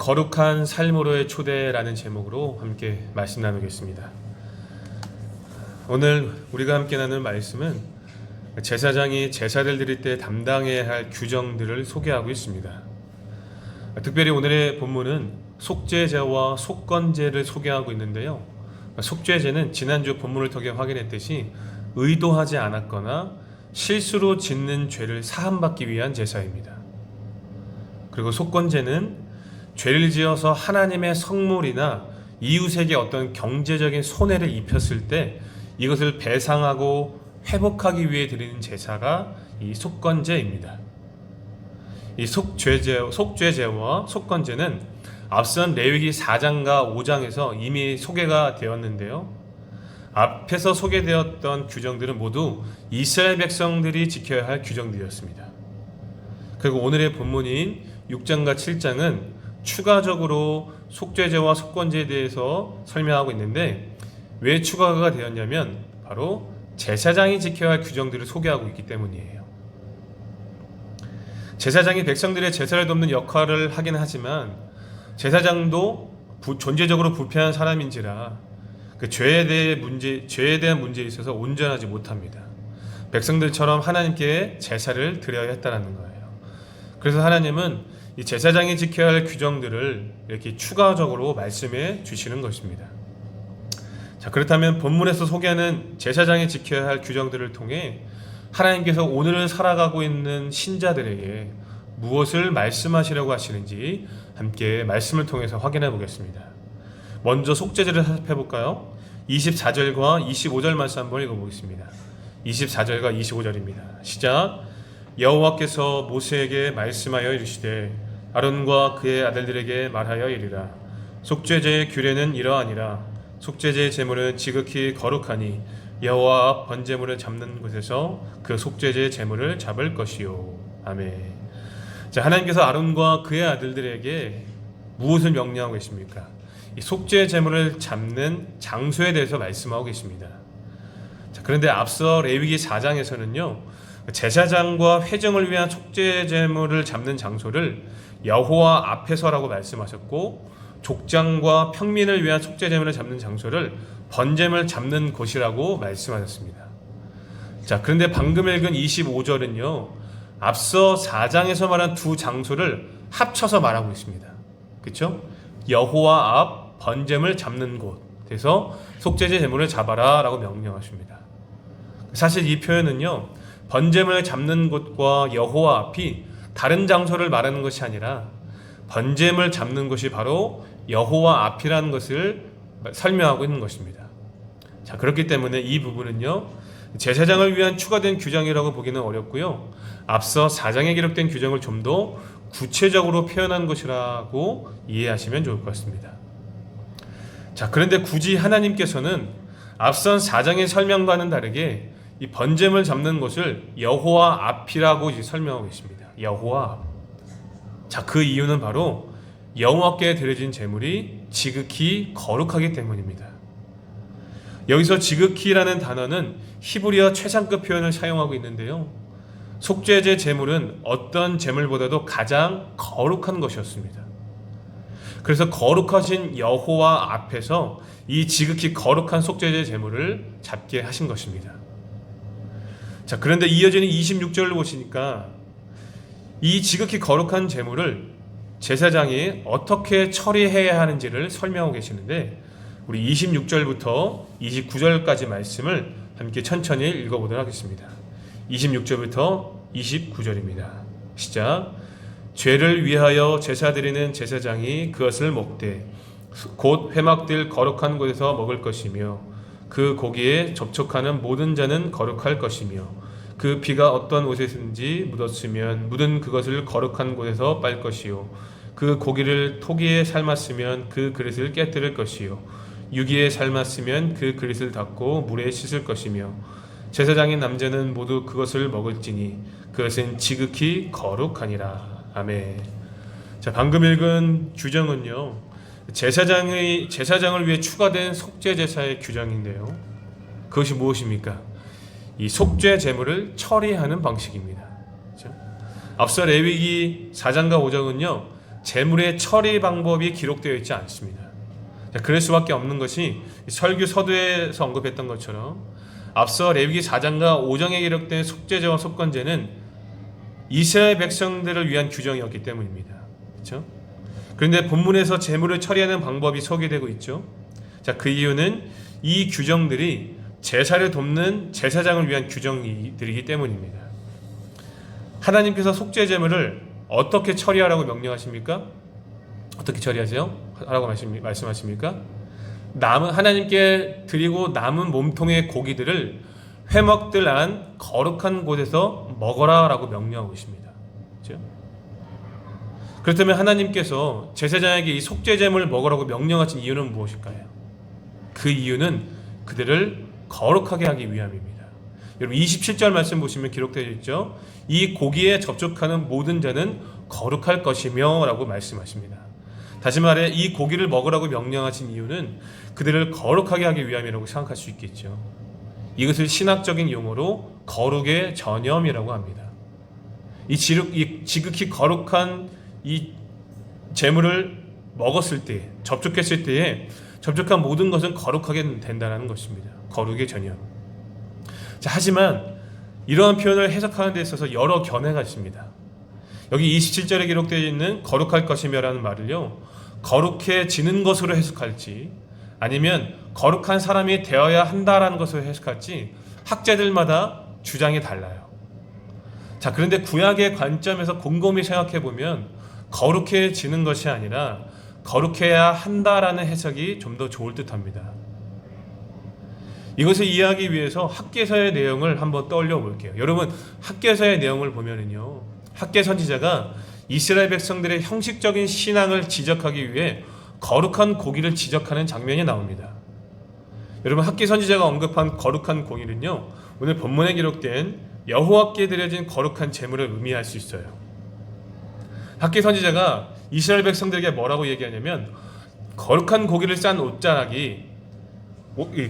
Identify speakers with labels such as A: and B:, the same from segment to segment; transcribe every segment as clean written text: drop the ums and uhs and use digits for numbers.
A: 거룩한 삶으로의 초대라는 제목으로 함께 말씀 나누겠습니다. 오늘 우리가 함께 나눌 말씀은 제사장이 제사를 드릴 때 담당해야 할 규정들을 소개하고 있습니다. 특별히 오늘의 본문은 속죄제와 속건제를 소개하고 있는데요. 속죄제는 지난주 본문을 통해 확인했듯이 의도하지 않았거나 실수로 짓는 죄를 사함받기 위한 제사입니다. 그리고 속건제는 죄를 지어서 하나님의 성물이나 이웃에게 어떤 경제적인 손해를 입혔을 때 이것을 배상하고 회복하기 위해 드리는 제사가 이 속건제입니다. 이 속죄제와 속건제는 앞선 레위기 4장과 5장에서 이미 소개가 되었는데요. 앞에서 소개되었던 규정들은 모두 이스라엘 백성들이 지켜야 할 규정들이었습니다. 그리고 오늘의 본문인 6장과 7장은 추가적으로 속죄제와 속건제에 대해서 설명하고 있는데 왜 추가가 되었냐면 바로 제사장이 지켜야 할 규정들을 소개하고 있기 때문이에요. 제사장이 백성들의 제사를 돕는 역할을 하긴 하지만 제사장도 존재적으로 불편한 사람인지라 그 죄에 대한 문제에 있어서 온전하지 못합니다. 백성들처럼 하나님께 제사를 드려야 했다는 거예요. 그래서 하나님은 이 제사장이 지켜야 할 규정들을 이렇게 추가적으로 말씀해 주시는 것입니다. 자, 그렇다면 본문에서 소개하는 제사장이 지켜야 할 규정들을 통해 하나님께서 오늘을 살아가고 있는 신자들에게 무엇을 말씀하시려고 하시는지 함께 말씀을 통해서 확인해 보겠습니다. 먼저 속죄제를 살펴볼까요? 24절과 25절 말씀 한번 읽어보겠습니다. 24절과 25절입니다. 시작. 여호와께서 모세에게 말씀하여 이르시되 아론과 그의 아들들에게 말하여 이르라. 속죄제의 규례는 이러하니라. 속죄제의 제물은 지극히 거룩하니 여호와 앞 번제물을 잡는 곳에서 그 속죄제의 제물을 잡을 것이요. 아멘. 자, 하나님께서 아론과 그의 아들들에게 무엇을 명령하고 계십니까? 이 속죄 제물을 잡는 장소에 대해서 말씀하고 계십니다. 자, 그런데 앞서 레위기 4장에서는요. 제사장과 회정을 위한 속죄 제물을 잡는 장소를 여호와 앞에서라고 말씀하셨고 족장과 평민을 위한 속죄 제물을 잡는 장소를 번제물 잡는 곳이라고 말씀하셨습니다. 자, 그런데 방금 읽은 25절은요. 앞서 4장에서 말한 두 장소를 합쳐서 말하고 있습니다. 그렇죠? 여호와 앞 번제물 잡는 곳에서 속죄제 제물을 잡아라 라고 명령하십니다. 사실 이 표현은요. 번제물 잡는 곳과 여호와 앞이 다른 장소를 말하는 것이 아니라 번제물 잡는 곳이 바로 여호와 앞이라는 것을 설명하고 있는 것입니다. 자, 그렇기 때문에 이 부분은요. 제사장을 위한 추가된 규정이라고 보기는 어렵고요. 앞서 4장에 기록된 규정을 좀 더 구체적으로 표현한 것이라고 이해하시면 좋을 것 같습니다. 자, 그런데 굳이 하나님께서는 앞선 4장의 설명과는 다르게 이 번제물 잡는 곳을 여호와 앞이라고 이제 설명하고 계십니다. 여호와 앞. 자, 그 이유는 바로 여호와께 드려진 제물이 지극히 거룩하기 때문입니다. 여기서 지극히라는 단어는 히브리어 최상급 표현을 사용하고 있는데요. 속죄제 제물은 어떤 제물보다도 가장 거룩한 것이었습니다. 그래서 거룩하신 여호와 앞에서 이 지극히 거룩한 속죄제 제물을 잡게 하신 것입니다. 자, 그런데 이어지는 26절을 보시니까 이 지극히 거룩한 제물을 제사장이 어떻게 처리해야 하는지를 설명하고 계시는데 우리 26절부터 29절까지 말씀을 함께 천천히 읽어보도록 하겠습니다. 26절부터 29절입니다. 시작. 죄를 위하여 제사 드리는 제사장이 그것을 먹되 곧 회막될 거룩한 곳에서 먹을 것이며 그 고기에 접촉하는 모든 자는 거룩할 것이며 그 피가 어떤 옷에든지 묻었으면 묻은 그것을 거룩한 곳에서 빨 것이요 그 고기를 토기에 삶았으면 그 그릇을 깨뜨릴 것이요 유기에 삶았으면 그 그릇을 닦고 물에 씻을 것이며 제사장인 남자는 모두 그것을 먹을지니 그것은 지극히 거룩하니라. 아멘. 자, 방금 읽은 규정은요. 제사장을 위해 추가된 속죄 제사의 규정인데요. 그것이 무엇입니까? 이 속죄 제물을 처리하는 방식입니다. 그렇죠? 앞서 레위기 4장과 5장은요. 재물의 처리 방법이 기록되어 있지 않습니다. 자, 그럴 수밖에 없는 것이 설교 서두에서 언급했던 것처럼 앞서 레위기 4장과 5장에 기록된 속죄제와 속건제는 이스라엘 백성들을 위한 규정이었기 때문입니다. 그렇죠? 그런데 본문에서 재물을 처리하는 방법이 소개되고 있죠. 자, 그 이유는 이 규정들이 제사를 돕는 제사장을 위한 규정들이기 때문입니다. 하나님께서 속죄제물을 어떻게 처리하라고 명령하십니까? 어떻게 처리하세요? 하라고 말씀하십니까? 하나님께 드리고 남은 몸통의 고기들을 회막들 안 거룩한 곳에서 먹어라 라고 명령하고 있습니다. 그렇죠? 그렇다면 하나님께서 제사장에게 이 속죄제물을 먹으라고 명령하신 이유는 무엇일까요? 그 이유는 그들을 거룩하게 하기 위함입니다. 여러분 27절 말씀 보시면 기록되어 있죠. 이 고기에 접촉하는 모든 자는 거룩할 것이며 라고 말씀하십니다. 다시 말해 이 고기를 먹으라고 명령하신 이유는 그들을 거룩하게 하기 위함이라고 생각할 수 있겠죠. 이것을 신학적인 용어로 거룩의 전염이라고 합니다. 이 지극히 거룩한 이 제물을 먹었을 때, 접촉했을 때에 접촉한 모든 것은 거룩하게 된다는 것입니다. 거룩의 전염. 자, 하지만 이러한 표현을 해석하는 데 있어서 여러 견해가 있습니다. 여기 27절에 기록되어 있는 거룩할 것이며라는 말을요, 거룩해지는 것으로 해석할지 아니면 거룩한 사람이 되어야 한다라는 것으로 해석할지 학자들마다 주장이 달라요. 자, 그런데 구약의 관점에서 곰곰이 생각해 보면 거룩해지는 것이 아니라 거룩해야 한다라는 해석이 좀 더 좋을 듯합니다. 이것을 이해하기 위해서 학개서의 내용을 한번 떠올려 볼게요. 여러분, 학개서의 내용을 보면은요, 학개 선지자가 이스라엘 백성들의 형식적인 신앙을 지적하기 위해 거룩한 고기를 지적하는 장면이 나옵니다. 여러분, 학개 선지자가 언급한 거룩한 고기는요, 오늘 본문에 기록된 여호와께 드려진 거룩한 제물을 의미할 수 있어요. 학개 선지자가 이스라엘 백성들에게 뭐라고 얘기하냐면, 거룩한 고기를 싼 옷자락이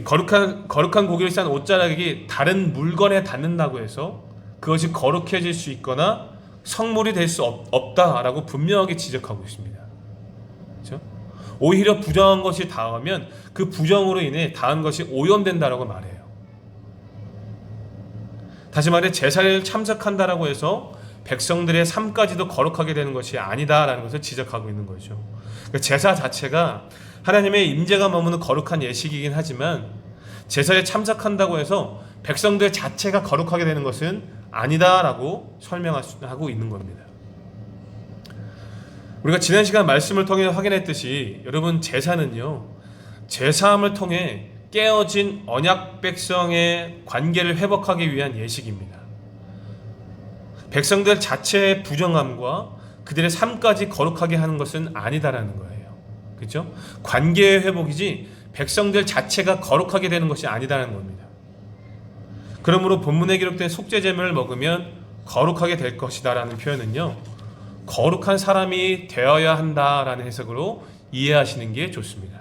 A: 거룩한 고기를 싼 옷자락이 다른 물건에 닿는다고 해서 그것이 거룩해질 수 있거나 성물이 될 수 없다라고 분명하게 지적하고 있습니다. 그렇죠? 오히려 부정한 것이 닿으면 그 부정으로 인해 닿은 것이 오염된다라고 말해요. 다시 말해 제사를 참석한다라고 해서 백성들의 삶까지도 거룩하게 되는 것이 아니다라는 것을 지적하고 있는 거죠. 그러니까 제사 자체가 하나님의 임재가 머무는 거룩한 예식이긴 하지만 제사에 참석한다고 해서 백성들 자체가 거룩하게 되는 것은 아니다라고 설명하고 있는 겁니다. 우리가 지난 시간 말씀을 통해 확인했듯이 여러분, 제사는요, 제사함을 통해 깨어진 언약 백성의 관계를 회복하기 위한 예식입니다. 백성들 자체의 부정함과 그들의 삶까지 거룩하게 하는 것은 아니다라는 거예요. 그렇죠? 관계의 회복이지 백성들 자체가 거룩하게 되는 것이 아니다라는 겁니다. 그러므로 본문에 기록된 속죄제물을 먹으면 거룩하게 될 것이다라는 표현은요, 거룩한 사람이 되어야 한다라는 해석으로 이해하시는 게 좋습니다.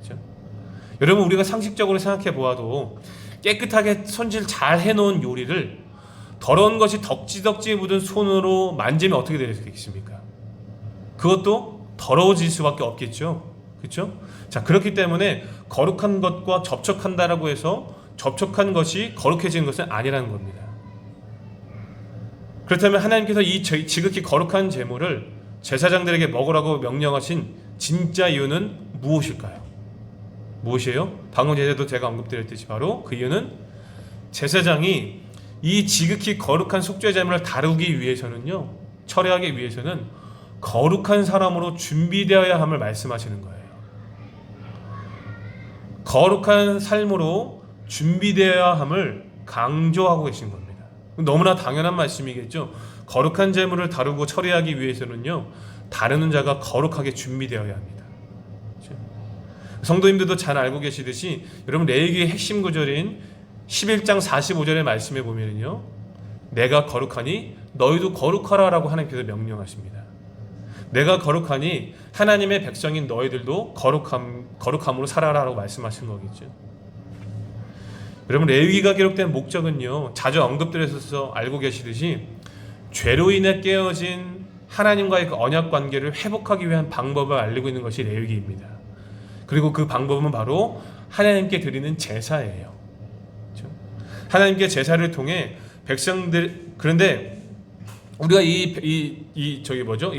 A: 그렇죠? 여러분, 우리가 상식적으로 생각해 보아도 깨끗하게 손질 잘 해놓은 요리를 더러운 것이 덕지덕지 묻은 손으로 만지면 어떻게 되겠습니까? 그것도 더러워질 수밖에 없겠죠. 그렇죠? 자, 그렇기 때문에 거룩한 것과 접촉한다라고 해서 접촉한 것이 거룩해지는 것은 아니라는 겁니다. 그렇다면 하나님께서 이 지극히 거룩한 제물을 제사장들에게 먹으라고 명령하신 진짜 이유는 무엇일까요? 무엇이에요? 방금 전에도 제가 언급드렸듯이 바로 그 이유는 제사장이 이 지극히 거룩한 속죄제물을 다루기 위해서는요, 처리하기 위해서는 거룩한 사람으로 준비되어야 함을 말씀하시는 거예요. 거룩한 삶으로 준비되어야 함을 강조하고 계신 겁니다. 너무나 당연한 말씀이겠죠. 거룩한 제물을 다루고 처리하기 위해서는요, 다루는 자가 거룩하게 준비되어야 합니다. 그렇죠? 성도님들도 잘 알고 계시듯이 여러분, 레위기의 핵심 구절인 11장 45절의 말씀에 보면요, 내가 거룩하니 너희도 거룩하라라고 하나님께서 명령하십니다. 내가 거룩하니 하나님의 백성인 너희들도 거룩함으로 살아라라고 말씀하신 거겠죠. 여러분, 레위기가 기록된 목적은요, 자주 언급드려서 알고 계시듯이 죄로 인해 깨어진 하나님과의 그 언약 관계를 회복하기 위한 방법을 알리고 있는 것이 레위기입니다. 그리고 그 방법은 바로 하나님께 드리는 제사예요. 그렇죠? 하나님께 제사를 통해 백성들, 그런데 우리가 이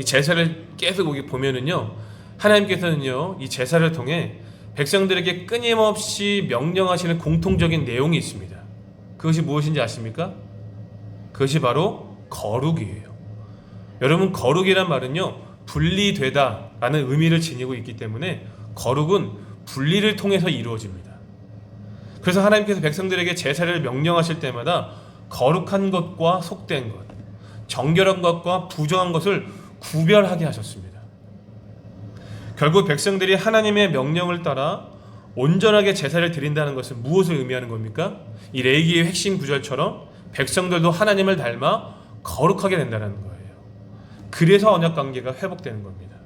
A: 제사를 계속 여기 보면은요, 하나님께서는요 이 제사를 통해 백성들에게 끊임없이 명령하시는 공통적인 내용이 있습니다. 그것이 무엇인지 아십니까? 그것이 바로 거룩이에요. 여러분, 거룩이란 말은요 분리되다 라는 의미를 지니고 있기 때문에 거룩은 분리를 통해서 이루어집니다. 그래서 하나님께서 백성들에게 제사를 명령하실 때마다 거룩한 것과 속된 것, 정결한 것과 부정한 것을 구별하게 하셨습니다. 결국 백성들이 하나님의 명령을 따라 온전하게 제사를 드린다는 것은 무엇을 의미하는 겁니까? 이 레위기의 핵심 구절처럼 백성들도 하나님을 닮아 거룩하게 된다는 거예요. 그래서 언약 관계가 회복되는 겁니다.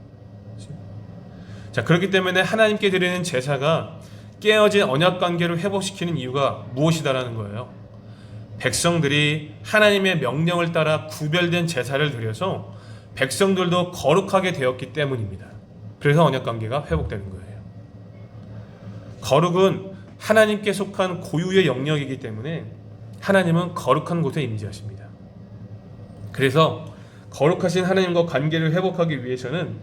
A: 자, 그렇기 때문에 하나님께 드리는 제사가 깨어진 언약 관계를 회복시키는 이유가 무엇이다라는 거예요. 백성들이 하나님의 명령을 따라 구별된 제사를 드려서 백성들도 거룩하게 되었기 때문입니다. 그래서 언약 관계가 회복되는 거예요. 거룩은 하나님께 속한 고유의 영역이기 때문에 하나님은 거룩한 곳에 임재하십니다. 그래서 거룩하신 하나님과 관계를 회복하기 위해서는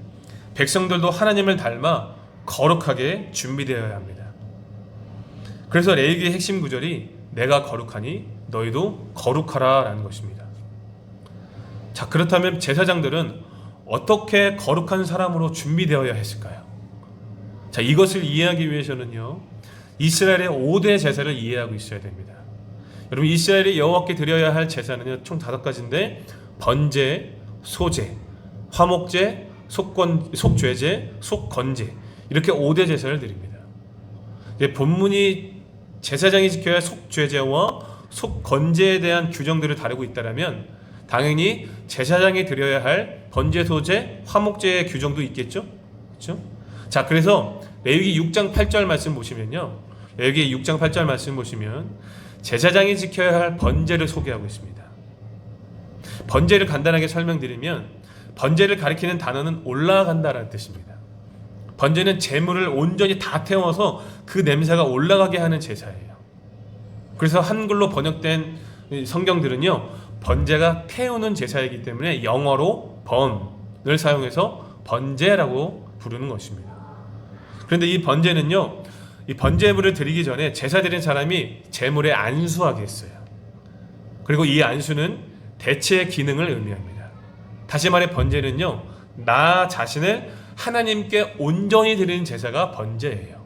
A: 백성들도 하나님을 닮아 거룩하게 준비되어야 합니다. 그래서 레위기의 핵심 구절이 내가 거룩하니 너희도 거룩하라 라는 것입니다. 자, 그렇다면 제사장들은 어떻게 거룩한 사람으로 준비되어야 했을까요? 자, 이것을 이해하기 위해서는요 이스라엘의 5대 제사를 이해하고 있어야 됩니다. 여러분, 이스라엘이 여호와께 드려야 할 제사는요 총 5가지인데 번제, 소제, 화목제, 속죄제, 속건제, 이렇게 5대 제사를 드립니다. 본문이 제사장이 지켜야 할 속죄제와 속건제에 대한 규정들을 다루고 있다면 당연히 제사장이 드려야 할 번제, 소제, 화목제의 규정도 있겠죠? 그렇죠? 자, 그래서 레위기 6장 8절 말씀 보시면요, 레위기 6장 8절 말씀 보시면 제사장이 지켜야 할 번제를 소개하고 있습니다. 번제를 간단하게 설명드리면 번제를 가리키는 단어는 올라간다라는 뜻입니다. 번제는 제물을 온전히 다 태워서 그 냄새가 올라가게 하는 제사예요. 그래서 한글로 번역된 성경들은요 번제가 태우는 제사이기 때문에 영어로 번을 사용해서 번제라고 부르는 것입니다. 그런데 이 번제는요, 이 번제물을 드리기 전에 제사 드린 사람이 제물에 안수하게 했어요. 그리고 이 안수는 대체의 기능을 의미합니다. 다시 말해 번제는요 나 자신을 하나님께 온전히 드리는 제사가 번제예요.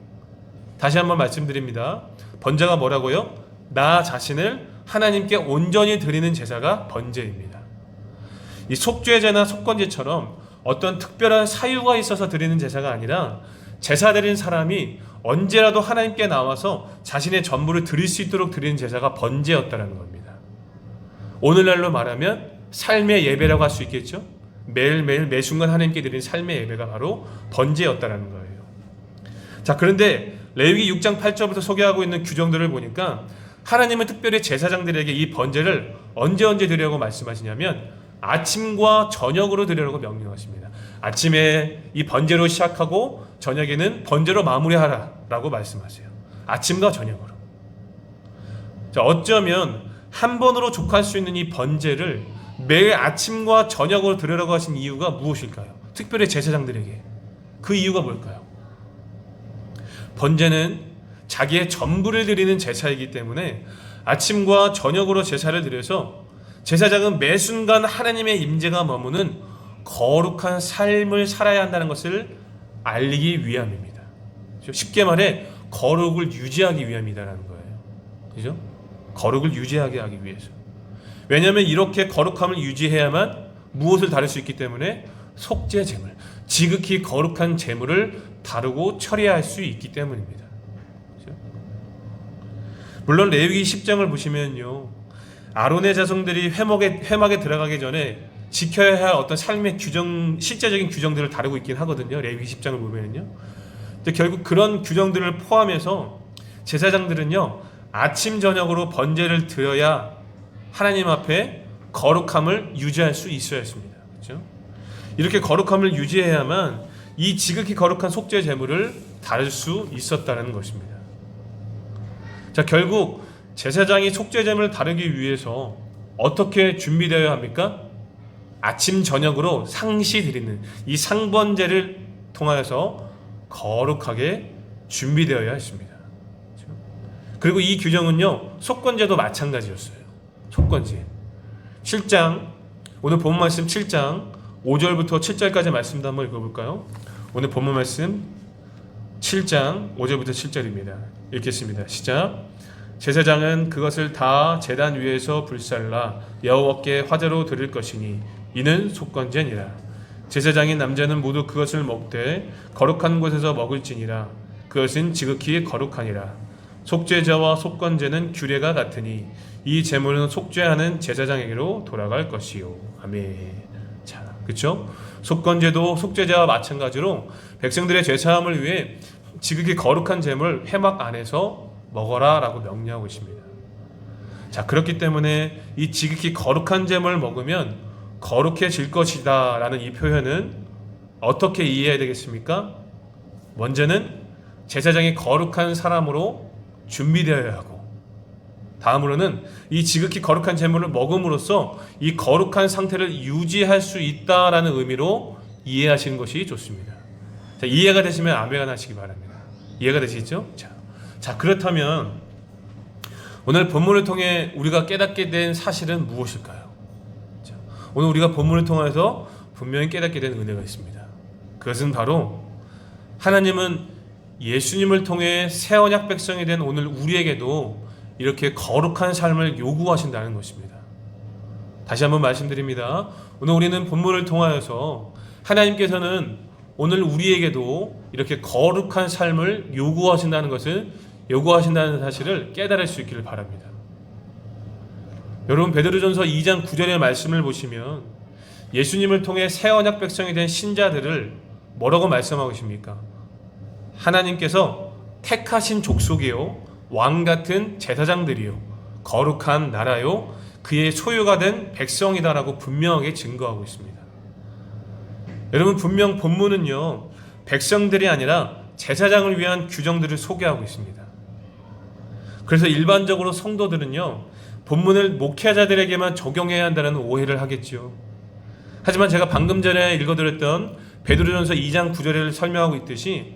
A: 다시 한번 말씀드립니다. 번제가 뭐라고요? 나 자신을 하나님께 온전히 드리는 제사가 번제입니다. 이 속죄제나 속건제처럼 어떤 특별한 사유가 있어서 드리는 제사가 아니라 제사 드린 사람이 언제라도 하나님께 나와서 자신의 전부를 드릴 수 있도록 드리는 제사가 번제였다는 겁니다. 오늘날로 말하면 삶의 예배라고 할 수 있겠죠? 매일매일 매순간 하나님께 드리는 삶의 예배가 바로 번제였다는 거예요. 자, 그런데 레위기 6장 8절부터 소개하고 있는 규정들을 보니까 하나님은 특별히 제사장들에게 이 번제를 언제 드리라고 말씀하시냐면 아침과 저녁으로 드리라고 명령하십니다. 아침에 이 번제로 시작하고 저녁에는 번제로 마무리하라 라고 말씀하세요. 아침과 저녁으로. 자, 어쩌면 한 번으로 족할 수 있는 이 번제를 매일 아침과 저녁으로 드리라고 하신 이유가 무엇일까요? 특별히 제사장들에게. 그 이유가 뭘까요? 번제는 자기의 전부를 드리는 제사이기 때문에 아침과 저녁으로 제사를 드려서 제사장은 매 순간 하나님의 임재가 머무는 거룩한 삶을 살아야 한다는 것을 알리기 위함입니다. 쉽게 말해 거룩을 유지하기 위함이라는 거예요. 그죠? 거룩을 유지하게 하기 위해서. 왜냐하면 이렇게 거룩함을 유지해야만 무엇을 다룰 수 있기 때문에 속죄 제물, 지극히 거룩한 제물을 다루고 처리할 수 있기 때문입니다. 그렇죠? 물론 레위기 10장을 보시면요, 아론의 자손들이 회막에 들어가기 전에 지켜야 할 어떤 삶의 규정, 실제적인 규정들을 다루고 있긴 하거든요. 레위기 10장을 보면요. 근데 결국 그런 규정들을 포함해서 제사장들은요, 아침 저녁으로 번제를 드려야 하나님 앞에 거룩함을 유지할 수 있어야 했습니다. 그렇죠? 이렇게 거룩함을 유지해야만 이 지극히 거룩한 속죄 제물을 다룰 수 있었다는 것입니다. 자, 결국 제사장이 속죄 제물을 다루기 위해서 어떻게 준비되어야 합니까? 아침 저녁으로 상시 드리는 이 상번제를 통하여서 거룩하게 준비되어야 했습니다. 그리고 이 규정은요, 속건제도 마찬가지였어요. 속건제 7장, 오늘 본문 말씀 7장 5절부터 7절까지 말씀도 한번 읽어볼까요? 오늘 본문 말씀 7장 5절부터 7절입니다. 읽겠습니다. 시작. 제사장은 그것을 다 제단 위에서 불살라 여호와께 화제로 드릴 것이니 이는 속건제니라. 제사장인 남자는 모두 그것을 먹되 거룩한 곳에서 먹을지니라. 그것은 지극히 거룩하니라. 속죄제와 속건제는 규례가 같으니 이 제물은 속죄하는 제사장에게로 돌아갈 것이요. 아멘. 자, 그렇죠? 속건제도 속죄제와 마찬가지로 백성들의 죄사함을 위해 지극히 거룩한 제물 회막 안에서 먹어라 라고 명령하고 있습니다. 자, 그렇기 때문에 이 지극히 거룩한 제물을 먹으면 거룩해질 것이다 라는 이 표현은 어떻게 이해해야 되겠습니까? 먼저는 제사장이 거룩한 사람으로 준비되어야 하고, 다음으로는 이 지극히 거룩한 제물을 먹음으로써 이 거룩한 상태를 유지할 수 있다라는 의미로 이해하시는 것이 좋습니다. 자, 이해가 되시면 아멘 하시기 바랍니다. 이해가 되시죠? 자, 그렇다면 오늘 본문을 통해 우리가 깨닫게 된 사실은 무엇일까요? 자, 오늘 우리가 본문을 통해서 분명히 깨닫게 된 은혜가 있습니다. 그것은 바로 하나님은 예수님을 통해 새 언약 백성이 된 오늘 우리에게도 이렇게 거룩한 삶을 요구하신다는 것입니다. 다시 한번 말씀드립니다. 오늘 우리는 본문을 통하여서 하나님께서는 오늘 우리에게도 이렇게 거룩한 삶을 요구하신다는 사실을 깨달을 수 있기를 바랍니다. 여러분, 베드로전서 2장 9절의 말씀을 보시면 예수님을 통해 새 언약 백성이 된 신자들을 뭐라고 말씀하고 계십니까? 하나님께서 택하신 족속이요 왕같은 제사장들이요 거룩한 나라요 그의 소유가 된 백성이다라고 분명하게 증거하고 있습니다. 여러분, 분명 본문은요 백성들이 아니라 제사장을 위한 규정들을 소개하고 있습니다. 그래서 일반적으로 성도들은요 본문을 목회자들에게만 적용해야 한다는 오해를 하겠죠. 하지만 제가 방금 전에 읽어드렸던 베드로전서 2장 9절을 설명하고 있듯이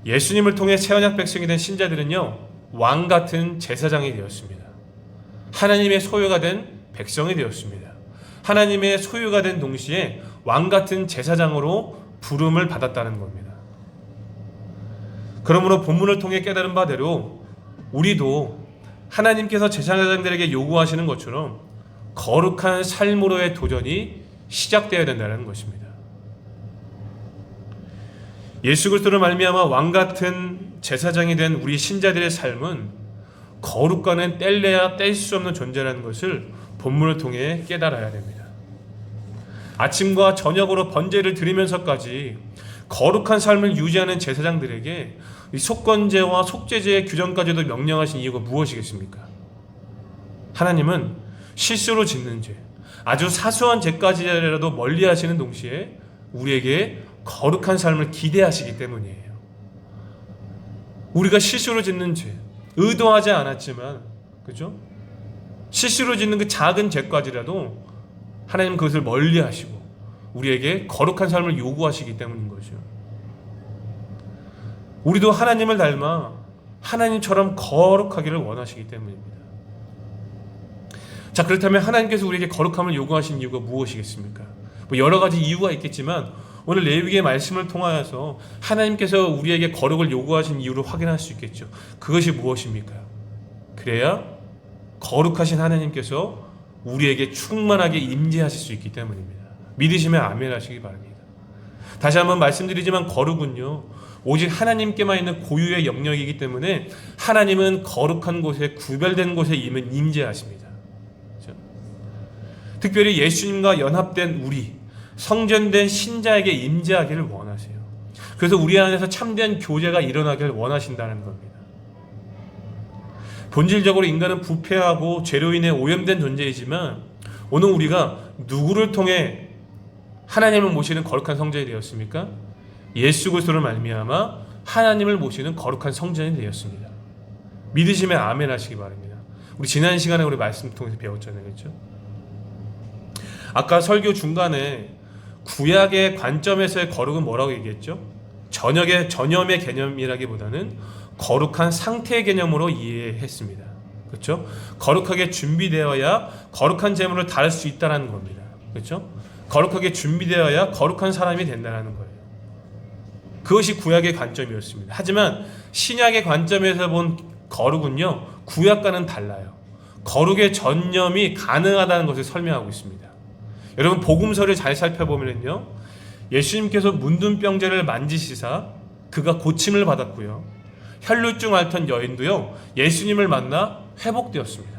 A: 예수님을 통해 새 언약 백성이 된 신자들은요 왕같은 제사장이 되었습니다. 하나님의 소유가 된 백성이 되었습니다. 하나님의 소유가 된 동시에 왕같은 제사장으로 부름을 받았다는 겁니다. 그러므로 본문을 통해 깨달은 바대로 우리도 하나님께서 제사장들에게 요구하시는 것처럼 거룩한 삶으로의 도전이 시작되어야 된다는 것입니다. 예수 그리스도로 말미암아 왕같은 제사장이 된 우리 신자들의 삶은 거룩과는 뗄래야 뗄 수 없는 존재라는 것을 본문을 통해 깨달아야 됩니다. 아침과 저녁으로 번제를 드리면서까지 거룩한 삶을 유지하는 제사장들에게 이 속건제와 속죄제의 규정까지도 명령하신 이유가 무엇이겠습니까? 하나님은 실수로 짓는 죄, 아주 사소한 죄까지라도 멀리하시는 동시에 우리에게 거룩한 삶을 기대하시기 때문이에요. 우리가 실수로 짓는 죄, 의도하지 않았지만, 그죠? 실수로 짓는 그 작은 죄까지라도 하나님은 그것을 멀리하시고 우리에게 거룩한 삶을 요구하시기 때문인 거죠. 우리도 하나님을 닮아 하나님처럼 거룩하기를 원하시기 때문입니다. 자, 그렇다면 하나님께서 우리에게 거룩함을 요구하신 이유가 무엇이겠습니까? 뭐 여러 가지 이유가 있겠지만 오늘 레위기의 말씀을 통하여서 하나님께서 우리에게 거룩을 요구하신 이유를 확인할 수 있겠죠. 그것이 무엇입니까? 그래야 거룩하신 하나님께서 우리에게 충만하게 임재하실 수 있기 때문입니다. 믿으시면 아멘 하시기 바랍니다. 다시 한번 말씀드리지만 거룩은요 오직 하나님께만 있는 고유의 영역이기 때문에 하나님은 거룩한 곳에 구별된 곳에 임재하십니다. 그렇죠? 특별히 예수님과 연합된 우리 성전된 신자에게 임재하기를 원하세요. 그래서 우리 안에서 참된 교제가 일어나기를 원하신다는 겁니다. 본질적으로 인간은 부패하고 죄로 인해 오염된 존재이지만 오늘 우리가 누구를 통해 하나님을 모시는 거룩한 성전이 되었습니까? 예수 그리스도를 말미암아 하나님을 모시는 거룩한 성전이 되었습니다. 믿으시면 아멘 하시기 바랍니다. 우리 지난 시간에 우리 말씀 통해서 배웠잖아요. 그렇죠? 아까 설교 중간에 구약의 관점에서의 거룩은 뭐라고 얘기했죠? 전염의 개념이라기보다는 거룩한 상태의 개념으로 이해했습니다. 그렇죠? 거룩하게 준비되어야 거룩한 제물을 다룰 수 있다는 겁니다. 그렇죠? 거룩하게 준비되어야 거룩한 사람이 된다는 거예요. 그것이 구약의 관점이었습니다. 하지만 신약의 관점에서 본 거룩은요, 구약과는 달라요. 거룩의 전념이 가능하다는 것을 설명하고 있습니다. 여러분 복음서를 잘 살펴보면요, 예수님께서 문둥병자를 만지시사 그가 고침을 받았고요, 혈루증 앓던 여인도요 예수님을 만나 회복되었습니다.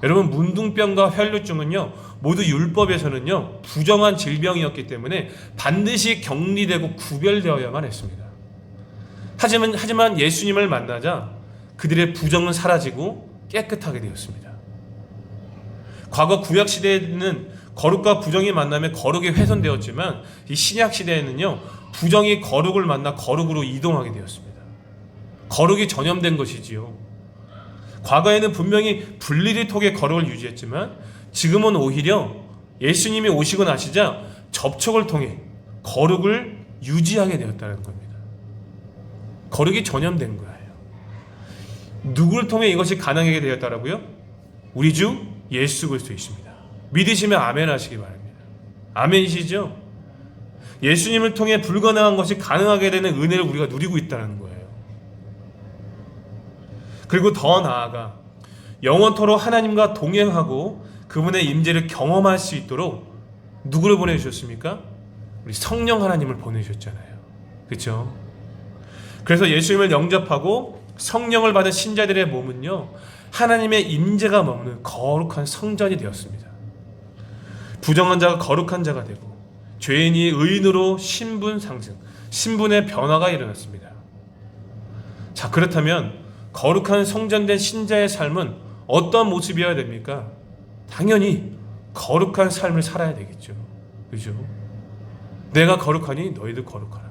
A: 여러분 문둥병과 혈루증은요 모두 율법에서는요 부정한 질병이었기 때문에 반드시 격리되고 구별되어야만 했습니다. 하지만 예수님을 만나자 그들의 부정은 사라지고 깨끗하게 되었습니다. 과거 구약 시대에는 거룩과 부정이 만나면 거룩이 훼손되었지만 이 신약 시대에는요 부정이 거룩을 만나 거룩으로 이동하게 되었습니다. 거룩이 전염된 것이지요. 과거에는 분명히 분리를 통해 거룩을 유지했지만 지금은 오히려 예수님이 오시고 나시자 접촉을 통해 거룩을 유지하게 되었다는 겁니다. 거룩이 전염된 거예요. 누구를 통해 이것이 가능하게 되었다라고요? 우리 주 예수 그리스도이십니다. 믿으시면 아멘 하시기 바랍니다. 아멘이시죠? 예수님을 통해 불가능한 것이 가능하게 되는 은혜를 우리가 누리고 있다는 거예요. 그리고 더 나아가 영원토록 하나님과 동행하고 그분의 임재를 경험할 수 있도록 누구를 보내주셨습니까? 우리 성령 하나님을 보내주셨잖아요. 그렇죠? 그래서 예수님을 영접하고 성령을 받은 신자들의 몸은요 하나님의 임재가 머무는 거룩한 성전이 되었습니다. 부정한 자가 거룩한 자가 되고 죄인이 의인으로 신분 상승, 신분의 변화가 일어났습니다. 자, 그렇다면 거룩한 성전된 신자의 삶은 어떤 모습이어야 됩니까? 당연히 거룩한 삶을 살아야 되겠죠. 그죠? 내가 거룩하니 너희도 거룩하라.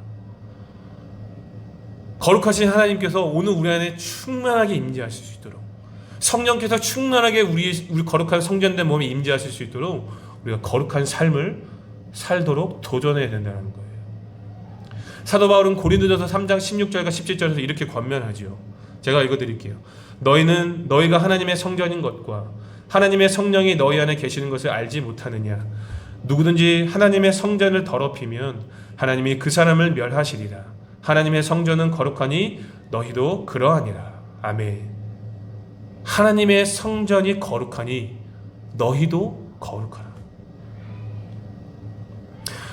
A: 거룩하신 하나님께서 오늘 우리 안에 충만하게 임재하실 수 있도록, 성령께서 충만하게 우리 거룩한 성전된 몸에 임재하실 수 있도록 우리가 거룩한 삶을 살도록 도전해야 된다는 거예요. 사도 바울은 고린도전서 3장 16절과 17절에서 이렇게 권면하지요. 제가 읽어드릴게요. 너희가 하나님의 성전인 것과 하나님의 성령이 너희 안에 계시는 것을 알지 못하느냐? 누구든지 하나님의 성전을 더럽히면 하나님이 그 사람을 멸하시리라. 하나님의 성전은 거룩하니 너희도 그러하니라. 아멘. 하나님의 성전이 거룩하니 너희도 거룩하라.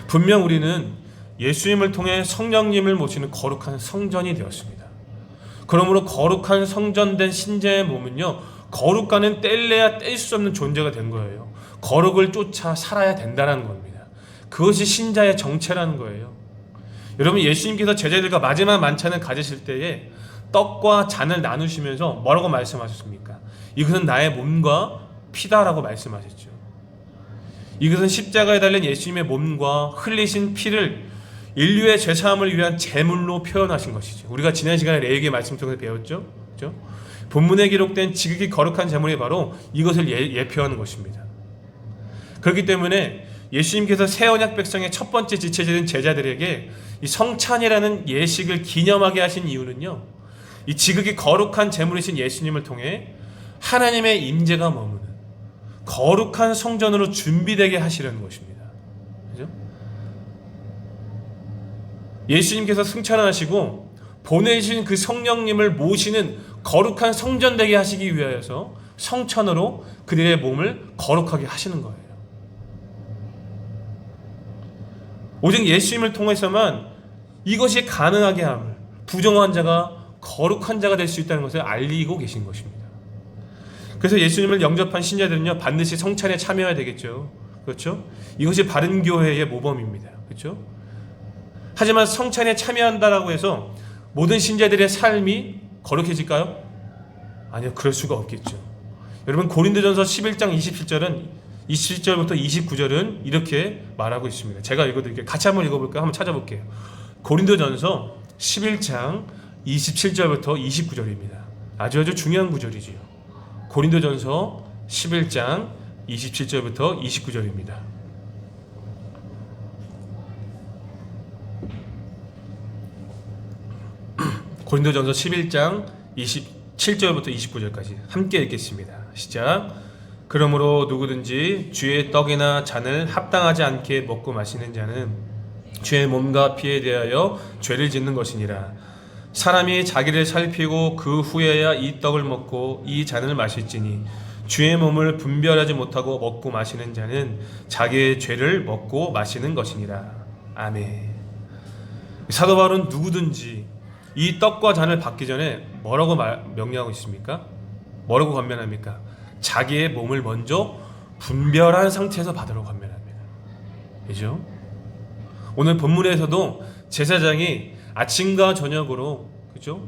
A: 분명 우리는 예수님을 통해 성령님을 모시는 거룩한 성전이 되었습니다. 그러므로 거룩한 성전된 신자의 몸은요 거룩과는 뗄래야 뗄 수 없는 존재가 된 거예요. 거룩을 쫓아 살아야 된다는 겁니다. 그것이 신자의 정체라는 거예요. 여러분 예수님께서 제자들과 마지막 만찬을 가지실 때에 떡과 잔을 나누시면서 뭐라고 말씀하셨습니까? 이것은 나의 몸과 피다라고 말씀하셨죠. 이것은 십자가에 달린 예수님의 몸과 흘리신 피를 인류의 죄사함을 위한 제물로 표현하신 것이죠. 우리가 지난 시간에 레위기 말씀 통해서 배웠죠. 그렇죠? 본문에 기록된 지극히 거룩한 제물이 바로 이것을 예표하는 것입니다. 그렇기 때문에 예수님께서 새 언약 백성의 첫 번째 지체되는 제자들에게 이 성찬이라는 예식을 기념하게 하신 이유는요, 이 지극히 거룩한 제물이신 예수님을 통해 하나님의 임재가 머무는 거룩한 성전으로 준비되게 하시려는 것입니다. 그죠? 예수님께서 승천하시고 보내신 그 성령님을 모시는 거룩한 성전 되게 하시기 위하여서 성천으로 그들의 몸을 거룩하게 하시는 거예요. 오직 예수님을 통해서만 이것이 가능하게 함을, 부정한 자가 거룩한 자가 될 수 있다는 것을 알리고 계신 것입니다. 그래서 예수님을 영접한 신자들은요 반드시 성찬에 참여해야 되겠죠. 그렇죠? 이것이 바른 교회의 모범입니다. 그렇죠? 하지만 성찬에 참여한다라고 해서 모든 신자들의 삶이 거룩해질까요? 아니요, 그럴 수가 없겠죠. 여러분 고린도전서 11장 27절은 27절부터 29절은 이렇게 말하고 있습니다. 제가 읽어드릴게요. 같이 한번 읽어볼까요? 한번 찾아볼게요. 고린도전서 11장 27절부터 29절입니다. 아주 중요한 구절이지요. 고린도전서 11장 27절부터 29절입니다. 고린도전서 11장 27절부터 29절까지 함께 읽겠습니다. 시작. 그러므로 누구든지 주의 떡이나 잔을 합당하지 않게 먹고 마시는 자는 주의 몸과 피에 대하여 죄를 짓는 것이니라. 사람이 자기를 살피고 그 후에야 이 떡을 먹고 이 잔을 마실지니 주의 몸을 분별하지 못하고 먹고 마시는 자는 자기의 죄를 먹고 마시는 것이니라. 아멘. 사도 바울은 누구든지 이 떡과 잔을 받기 전에 뭐라고 명령하고 있습니까? 뭐라고 권면합니까? 자기의 몸을 먼저 분별한 상태에서 받으라고 권면합니다. 그죠? 오늘 본문에서도 제사장이 아침과 저녁으로, 그죠?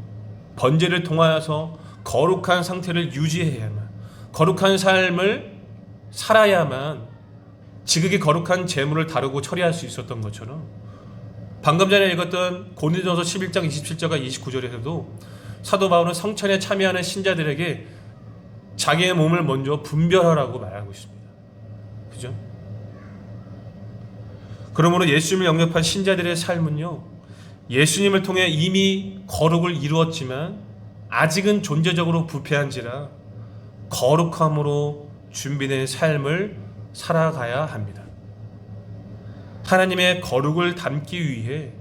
A: 번제를 통하여서 거룩한 상태를 유지해야만, 거룩한 삶을 살아야만 지극히 거룩한 제물을 다루고 처리할 수 있었던 것처럼, 방금 전에 읽었던 고린도전서 11장 27절과 29절에서도 사도 바울은 성찬에 참여하는 신자들에게 자기의 몸을 먼저 분별하라고 말하고 있습니다. 그죠? 그러므로 예수님을 영접한 신자들의 삶은요, 예수님을 통해 이미 거룩을 이루었지만 아직은 존재적으로 부패한지라 거룩함으로 준비된 삶을 살아가야 합니다. 하나님의 거룩을 담기 위해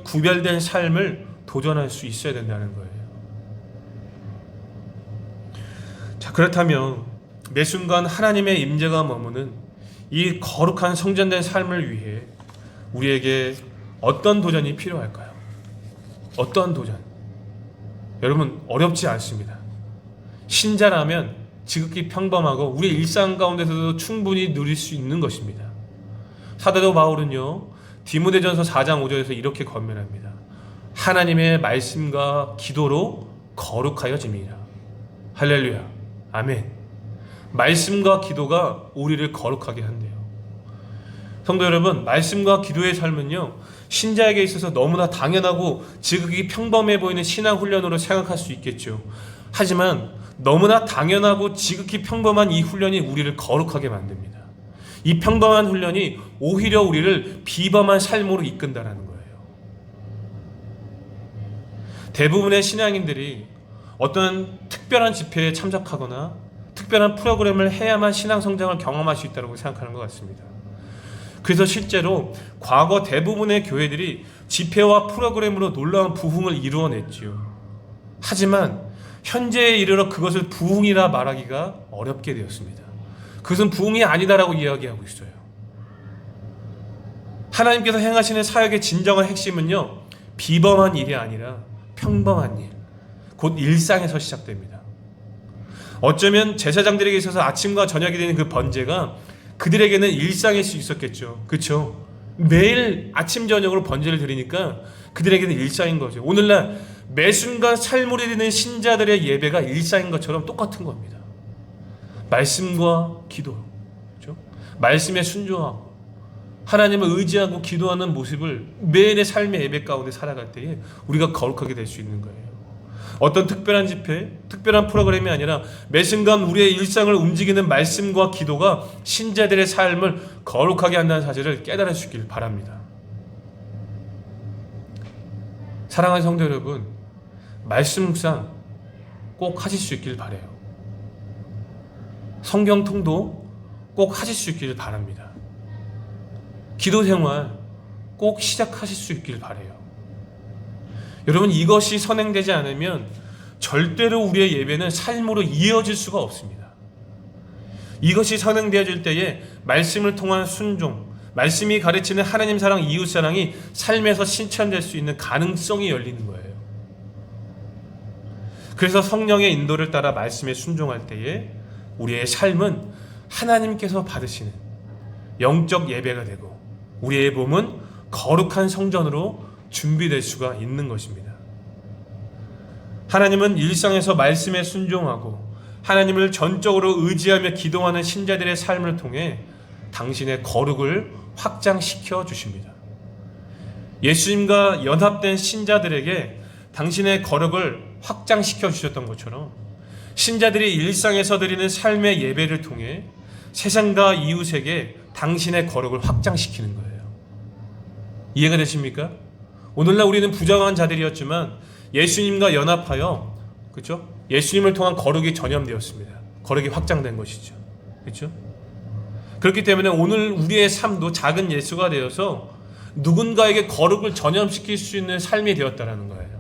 A: 구별된 삶을 도전할 수 있어야 된다는 거예요. 자, 그렇다면 매 순간 하나님의 임재가 머무는 이 거룩한 성전된 삶을 위해 우리에게 어떤 도전이 필요할까요? 어떤 도전? 여러분, 어렵지 않습니다. 신자라면 지극히 평범하고 우리 일상 가운데서도 충분히 누릴 수 있는 것입니다. 사도 바울은요, 디모데전서 4장 5절에서 이렇게 권면합니다. 하나님의 말씀과 기도로 거룩하여짐이라. 할렐루야. 아멘. 말씀과 기도가 우리를 거룩하게 한대요. 성도 여러분, 말씀과 기도의 삶은요, 신자에게 있어서 너무나 당연하고 지극히 평범해 보이는 신앙 훈련으로 생각할 수 있겠죠. 하지만 너무나 당연하고 지극히 평범한 이 훈련이 우리를 거룩하게 만듭니다. 이 평범한 훈련이 오히려 우리를 비범한 삶으로 이끈다는 거예요. 대부분의 신앙인들이 어떤 특별한 집회에 참석하거나 특별한 프로그램을 해야만 신앙 성장을 경험할 수 있다고 생각하는 것 같습니다. 그래서 실제로 과거 대부분의 교회들이 집회와 프로그램으로 놀라운 부흥을 이루어냈지요. 하지만 현재에 이르러 그것을 부흥이라 말하기가 어렵게 되었습니다. 그것은 부흥이 아니다라고 이야기하고 있어요. 하나님께서 행하시는 사역의 진정한 핵심은요, 비범한 일이 아니라 평범한 일, 곧 일상에서 시작됩니다. 어쩌면 제사장들에게 있어서 아침과 저녁이 되는 그 번제가 그들에게는 일상일 수 있었겠죠. 그렇죠? 매일 아침 저녁으로 번제를 드리니까 그들에게는 일상인 거죠. 오늘날 매 순간 삶을 드리는 신자들의 예배가 일상인 것처럼 똑같은 겁니다. 말씀과 기도, 그렇죠? 말씀에 순종하고 하나님을 의지하고 기도하는 모습을 매일의 삶의 예배 가운데 살아갈 때에 우리가 거룩하게 될 수 있는 거예요. 어떤 특별한 집회, 특별한 프로그램이 아니라 매 순간 우리의 일상을 움직이는 말씀과 기도가 신자들의 삶을 거룩하게 한다는 사실을 깨달을 수 있길 바랍니다. 사랑하는 성도 여러분, 말씀 묵상 꼭 하실 수 있길 바라요. 성경 통도 꼭 하실 수 있길 바랍니다. 기도 생활 꼭 시작하실 수 있길 바라요. 여러분, 이것이 선행되지 않으면 절대로 우리의 예배는 삶으로 이어질 수가 없습니다. 이것이 선행되어질 때에 말씀을 통한 순종, 말씀이 가르치는 하나님 사랑, 이웃 사랑이 삶에서 실천될 수 있는 가능성이 열리는 거예요. 그래서 성령의 인도를 따라 말씀에 순종할 때에 우리의 삶은 하나님께서 받으시는 영적 예배가 되고 우리의 몸은 거룩한 성전으로 준비될 수가 있는 것입니다. 하나님은 일상에서 말씀에 순종하고 하나님을 전적으로 의지하며 기도하는 신자들의 삶을 통해 당신의 거룩을 확장시켜 주십니다. 예수님과 연합된 신자들에게 당신의 거룩을 확장시켜 주셨던 것처럼 신자들이 일상에서 드리는 삶의 예배를 통해 세상과 이웃에게 당신의 거룩을 확장시키는 거예요. 이해가 되십니까? 오늘날 우리는 부정한 자들이었지만 예수님과 연합하여, 그렇죠? 예수님을 통한 거룩이 전염되었습니다. 거룩이 확장된 것이죠. 그렇죠? 그렇기 때문에 오늘 우리의 삶도 작은 예수가 되어서 누군가에게 거룩을 전염시킬 수 있는 삶이 되었다라는 거예요.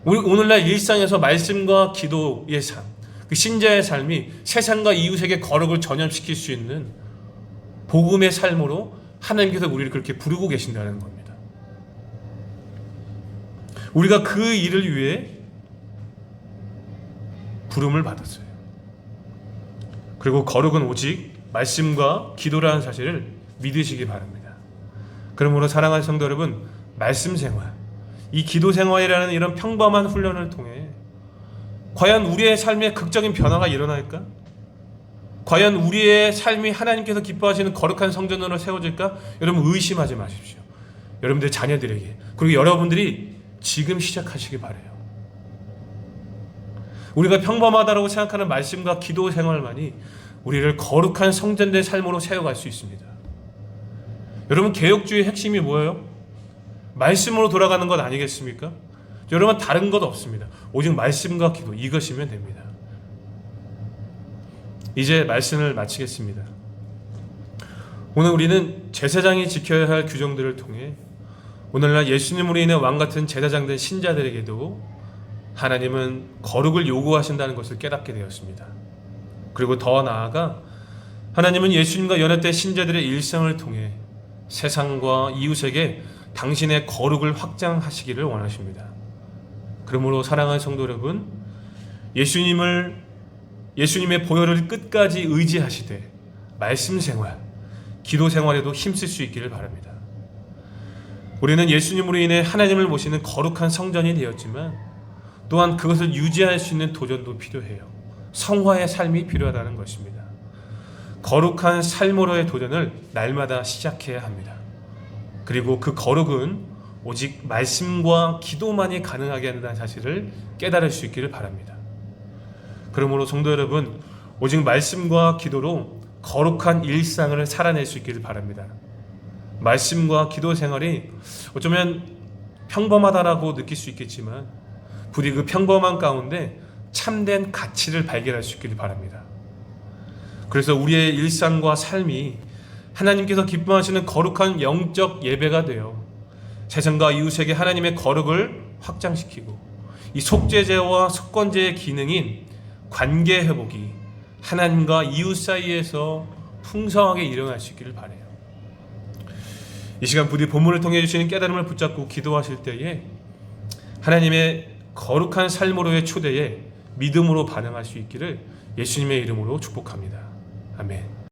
A: 오늘날 일상에서 말씀과 기도의 삶, 그 신자의 삶이 세상과 이웃에게 거룩을 전염시킬 수 있는 복음의 삶으로 하나님께서 우리를 그렇게 부르고 계신다는 겁니다. 우리가 그 일을 위해 부름을 받았어요. 그리고 거룩은 오직 말씀과 기도라는 사실을 믿으시기 바랍니다. 그러므로 사랑하는 성도 여러분, 말씀 생활, 이 기도 생활이라는 이런 평범한 훈련을 통해 과연 우리의 삶에 극적인 변화가 일어날까? 과연 우리의 삶이 하나님께서 기뻐하시는 거룩한 성전으로 세워질까? 여러분 의심하지 마십시오. 여러분들의 자녀들에게, 그리고 여러분들이 지금 시작하시기 바라요. 우리가 평범하다고 생각하는 말씀과 기도 생활만이 우리를 거룩한 성전된 삶으로 세워갈 수 있습니다. 여러분, 개혁주의의 핵심이 뭐예요? 말씀으로 돌아가는 것 아니겠습니까? 여러분, 다른 것 없습니다. 오직 말씀과 기도, 이것이면 됩니다. 이제 말씀을 마치겠습니다. 오늘 우리는 제사장이 지켜야 할 규정들을 통해 오늘날 예수님으로 인해 왕같은 제사장된 신자들에게도 하나님은 거룩을 요구하신다는 것을 깨닫게 되었습니다. 그리고 더 나아가 하나님은 예수님과 연합된 신자들의 일상을 통해 세상과 이웃에게 당신의 거룩을 확장하시기를 원하십니다. 그러므로 사랑하는 성도 여러분, 예수님의 보혈을 끝까지 의지하시되 말씀 생활, 기도 생활에도 힘쓸 수 있기를 바랍니다. 우리는 예수님으로 인해 하나님을 모시는 거룩한 성전이 되었지만 또한 그것을 유지할 수 있는 도전도 필요해요. 성화의 삶이 필요하다는 것입니다. 거룩한 삶으로의 도전을 날마다 시작해야 합니다. 그리고 그 거룩은 오직 말씀과 기도만이 가능하게 한다는 사실을 깨달을 수 있기를 바랍니다. 그러므로 성도 여러분, 오직 말씀과 기도로 거룩한 일상을 살아낼 수 있기를 바랍니다. 말씀과 기도 생활이 어쩌면 평범하다라고 느낄 수 있겠지만 부디 그 평범한 가운데 참된 가치를 발견할 수 있기를 바랍니다. 그래서 우리의 일상과 삶이 하나님께서 기뻐하시는 거룩한 영적 예배가 되어 세상과 이웃에게 하나님의 거룩을 확장시키고 이 속죄제와 속건제의 기능인 관계 회복이 하나님과 이웃 사이에서 풍성하게 일어날 수 있기를 바라요. 이 시간 부디 본문을 통해 주시는 깨달음을 붙잡고 기도하실 때에 하나님의 거룩한 삶으로의 초대에 믿음으로 반응할 수 있기를 예수님의 이름으로 축복합니다. 아멘.